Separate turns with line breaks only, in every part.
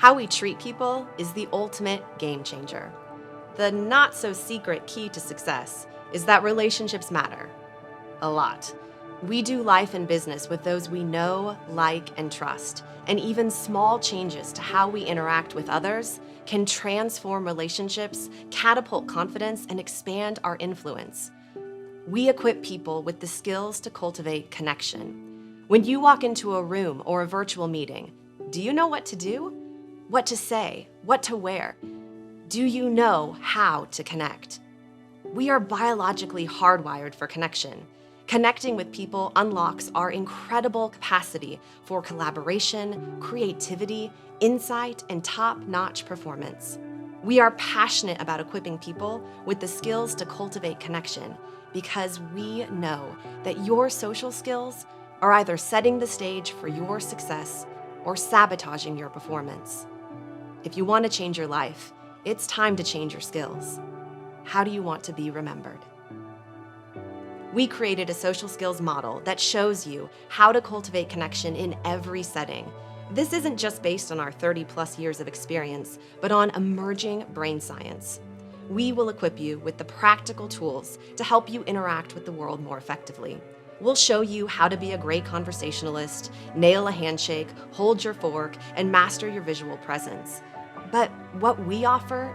How we treat people is the ultimate game changer. The not-so-secret key to success is that relationships matter. A lot. We do life and business with those we know, like, and trust, and even small changes to how we interact with others can transform relationships, catapult confidence, and expand our influence. We equip people with the skills to cultivate connection. When you walk into a room or a virtual meeting, do you know what to do? What to say? What to wear? Do you know how to connect? We are biologically hardwired for connection. Connecting with people unlocks our incredible capacity for collaboration, creativity, insight, and top-notch performance. We are passionate about equipping people with the skills to cultivate connection because we know that your social skills are either setting the stage for your success or sabotaging your performance. If you want to change your life, it's time to change your skills. How do you want to be remembered? We created a social skills model that shows you how to cultivate connection in every setting. This isn't just based on our 30+ years of experience, but on emerging brain science. We will equip you with the practical tools to help you interact with the world more effectively. We'll show you how to be a great conversationalist, nail a handshake, hold your fork, and master your visual presence. But what we offer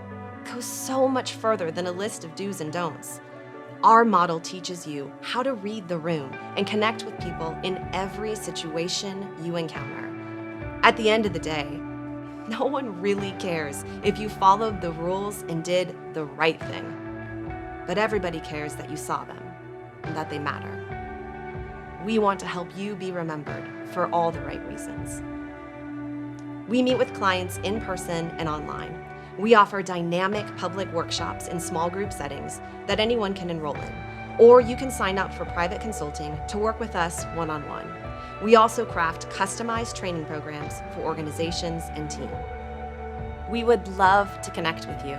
goes so much further than a list of do's and don'ts. Our model teaches you how to read the room and connect with people in every situation you encounter. At the end of the day, no one really cares if you followed the rules and did the right thing. But everybody cares that you saw them and that they matter. We want to help you be remembered for all the right reasons. We meet with clients in person and online. We offer dynamic public workshops in small group settings that anyone can enroll in, or you can sign up for private consulting to work with us one-on-one. We also craft customized training programs for organizations and teams. We would love to connect with you,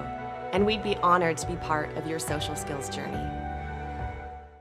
and we'd be honored to be part of your social skills journey.